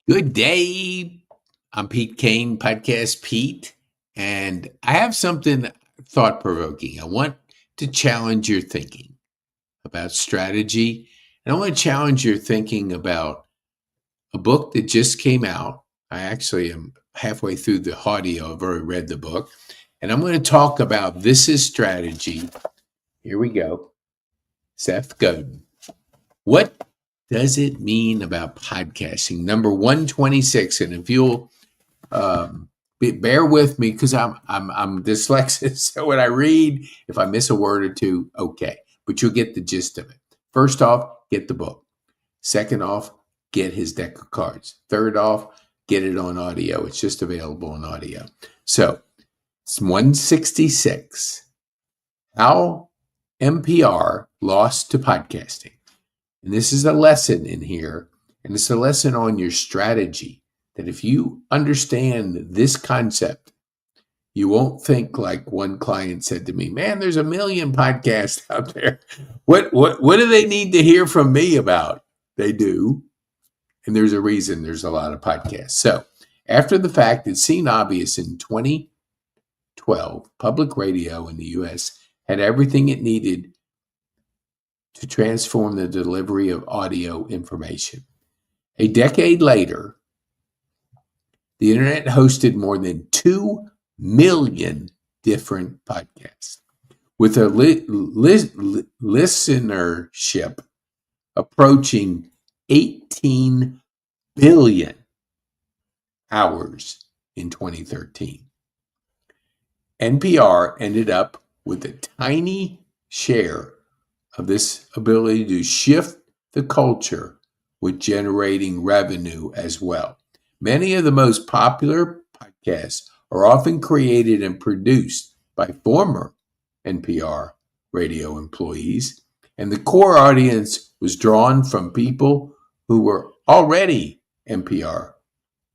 Good day. I'm Pete Kane, Podcast Pete, and I have something thought provoking. I want to challenge your thinking about strategy, and I want to challenge your thinking about a book that just came out. I actually am halfway through the audio, I've already read the book, and I'm going to talk about This is Strategy. Here we go. Seth Godin. What does it mean about podcasting? Number 126, and if you'll bear with me because I'm dyslexic. So when I read, if I miss a word or two, okay, but you'll get the gist of it. First off, get the book. Second off, get his deck of cards. Third off, get it on audio. It's just available on audio. So it's 166. How NPR lost to podcasting. And this is a lesson in here, and it's a lesson on your strategy. That if you understand this concept, you won't think like one client said to me, man, there's a million podcasts out there. What do they need to hear from me about? They do. And there's a reason there's a lot of podcasts. So after the fact, it seemed obvious in 2012, public radio in the US had everything it needed to transform the delivery of audio information. A decade later, the internet hosted more than 2 million different podcasts with a listenership approaching 18 billion hours in 2013. NPR ended up with a tiny share of this ability to shift the culture with generating revenue as well. Many of the most popular podcasts are often created and produced by former NPR radio employees, and the core audience was drawn from people who were already NPR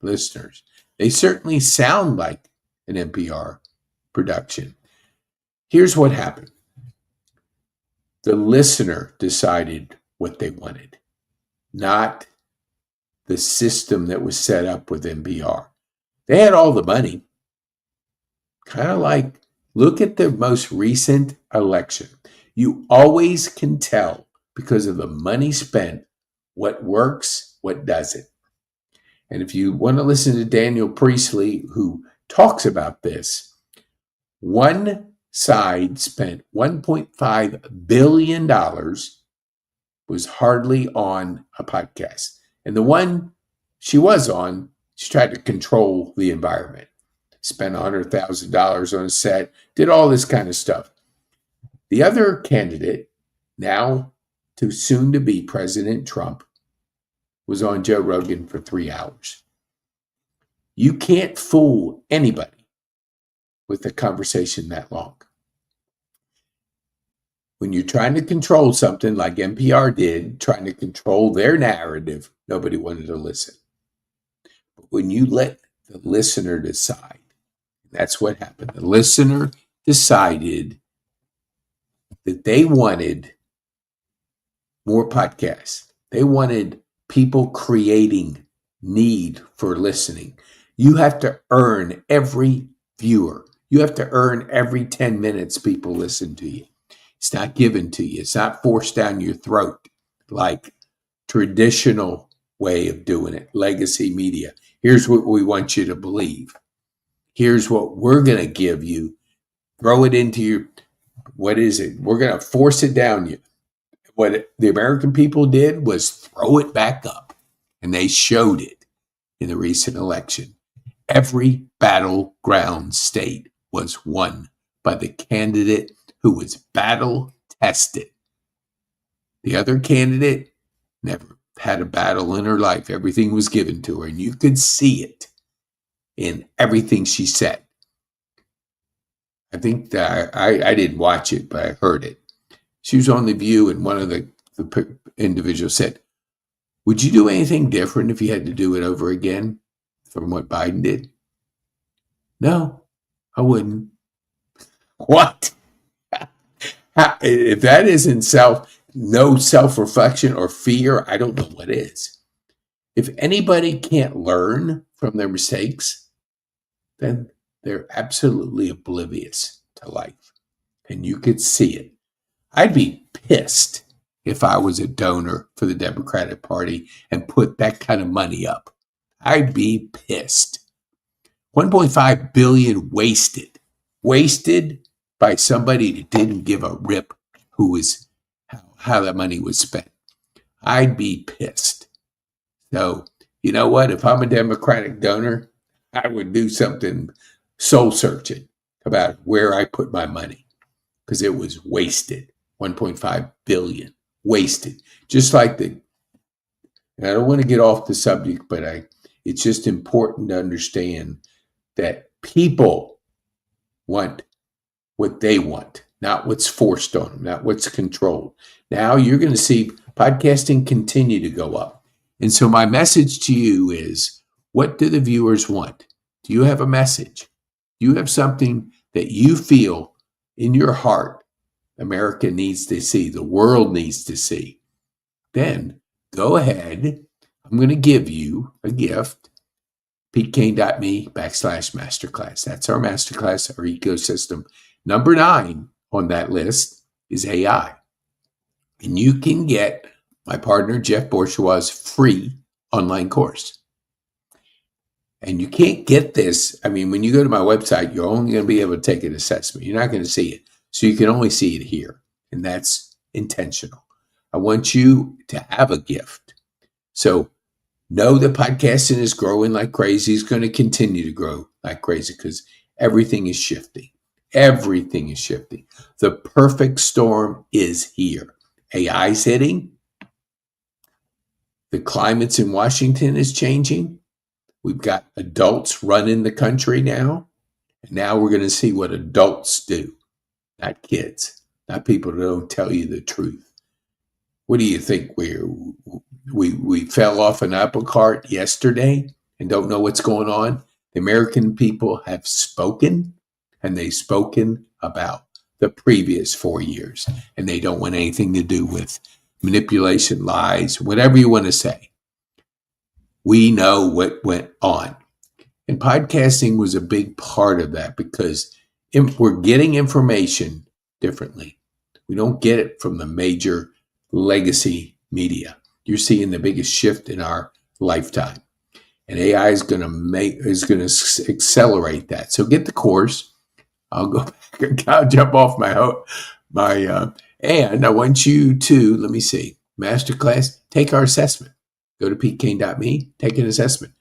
listeners. They certainly sound like an NPR production. Here's what happened. The listener decided what they wanted, not the system that was set up with NPR. They had all the money. Kind of like, look at the most recent election. You always can tell because of the money spent what works, what doesn't. And if you want to listen to Daniel Priestley, who talks about this, one side spent $1.5 billion, was hardly on a podcast. And the one she was on, she tried to control the environment, spent $100,000 on a set, did all this kind of stuff. The other candidate, now to soon to be President Trump, was on Joe Rogan for 3 hours. You can't fool anybody with a conversation that long. When you're trying to control something like NPR did, trying to control their narrative, nobody wanted to listen. But when you let the listener decide, that's what happened. The listener decided that they wanted more podcasts. They wanted people creating need for listening. You have to earn every viewer. You have to earn every 10 minutes people listen to you. It's not given to you. It's not forced down your throat like traditional way of doing it, legacy media. Here's what we want you to believe. Here's what we're going to give you. Throw it into your, what is it? We're going to force it down you. What the American people did was throw it back up, and they showed it in the recent election. Every battleground state was won by the candidate who was battle tested. The other candidate never had a battle in her life. Everything was given to her, and you could see it in everything she said. I think that I didn't watch it, but I heard it. She was on The View, and one of the individuals said, would you do anything different if you had to do it over again from what Biden did? No, I wouldn't. What? If that isn't no self-reflection or fear, I don't know what is. If anybody can't learn from their mistakes, then they're absolutely oblivious to life. And you could see it. I'd be pissed if I was a donor for the Democratic Party and put that kind of money up. I'd be pissed. 1.5 billion wasted by somebody that didn't give a rip who was how that money was spent. I'd be pissed. So, you know what? If I'm a Democratic donor, I would do something soul searching about where I put my money, because it was wasted. 1.5 billion wasted. Just like and I don't want to get off the subject, but it's just important to understand that people want what they want, not what's forced on them, not what's controlled. Now you're going to see podcasting continue to go up. And so my message to you is, what do the viewers want? Do you have a message? Do you have something that you feel in your heart America needs to see, the world needs to see? Then go ahead. I'm going to give you a gift. PeteKane.me/masterclass. That's our masterclass, our ecosystem. Number 9 on that list is AI. And you can get my partner Jeff Bourgeois' free online course. And you can't get this. I mean, when you go to my website, you're only going to be able to take an assessment. You're not going to see it. So you can only see it here. And that's intentional. I want you to have a gift. So know that podcasting is growing like crazy. It's going to continue to grow like crazy because everything is shifting. Everything is shifting. The perfect storm is here. AI's hitting. The climates in Washington is changing. We've got adults running the country now. And now we're going to see what adults do, not kids, not people who don't tell you the truth. What do you think? We fell off an apple cart yesterday and don't know what's going on? The American people have spoken, and they've spoken about the previous 4 years, and they don't want anything to do with manipulation, lies, whatever you want to say. We know what went on. And podcasting was a big part of that because we're getting information differently. We don't get it from the major legacy media. You're seeing the biggest shift in our lifetime. And AI is going to accelerate that. So get the course. I'll go back. I'll jump off and I want you to, let me see, masterclass, take our assessment. Go to PeteKane.me, take an assessment.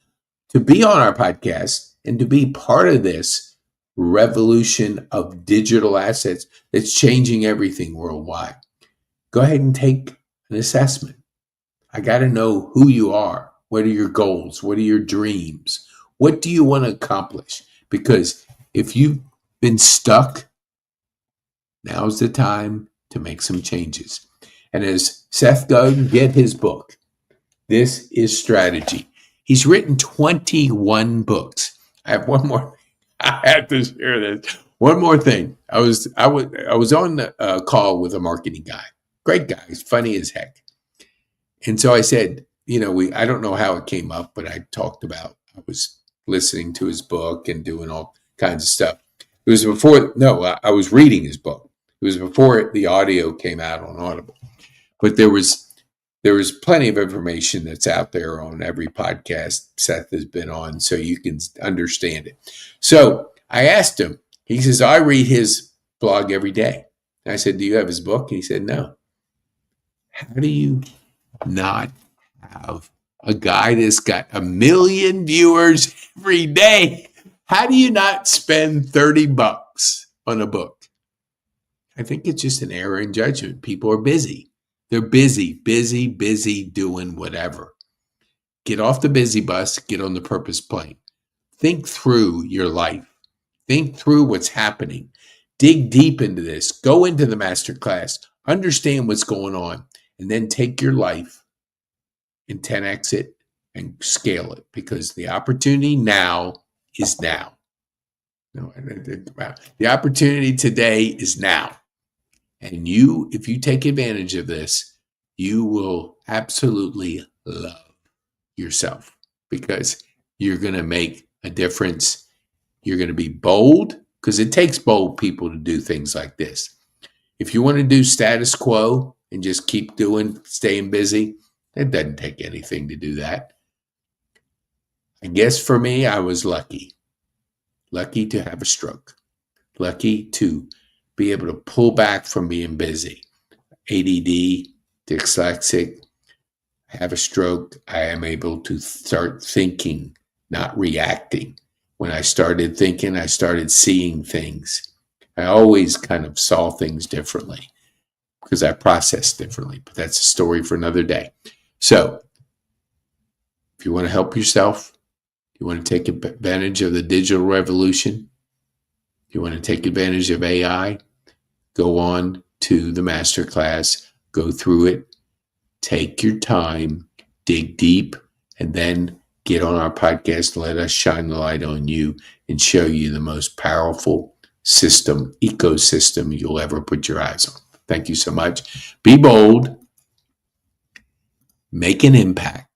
To be on our podcast and to be part of this revolution of digital assets that's changing everything worldwide, go ahead and take an assessment. I got to know who you are. What are your goals? What are your dreams? What do you want to accomplish? Because if you've been stuck, now's the time to make some changes. And as Seth Godin, get his book. This is Strategy. He's written 21 books. I have one more. I have to share this. One more thing. I was on a call with a marketing guy. Great guy. He's funny as heck. And so I said, I don't know how it came up, but I was listening to his book and doing all kinds of stuff. It was I was reading his book. It was before the audio came out on Audible. But there was plenty of information that's out there on every podcast Seth has been on, so you can understand it. So I asked him, he says, I read his blog every day. And I said, do you have his book? And he said, no. How do you not have a guy that's got 1 million viewers every day? How do you not spend $30 on a book? I think it's just an error in judgment. People are busy. They're busy doing whatever. Get off the busy bus, get on the purpose plane. Think through your life. Think through what's happening. Dig deep into this. Go into the masterclass. Understand what's going on. And then take your life and 10x it and scale it, because the opportunity now is now. The opportunity today is now. And if you take advantage of this, you will absolutely love yourself, because you're going to make a difference. You're going to be bold, because it takes bold people to do things like this. If you want to do status quo and just keep staying busy, it doesn't take anything to do that. I guess for me, I was lucky to have a stroke, lucky to be able to pull back from being busy. ADD, dyslexic, have a stroke. I am able to start thinking, not reacting. When I started thinking, I started seeing things. I always kind of saw things differently because I processed differently, but that's a story for another day. So if you want to help yourself, you want to take advantage of the digital revolution, you want to take advantage of AI, go on to the masterclass, go through it, take your time, dig deep, and then get on our podcast and let us shine the light on you and show you the most powerful ecosystem you'll ever put your eyes on. Thank you so much. Be bold, make an impact.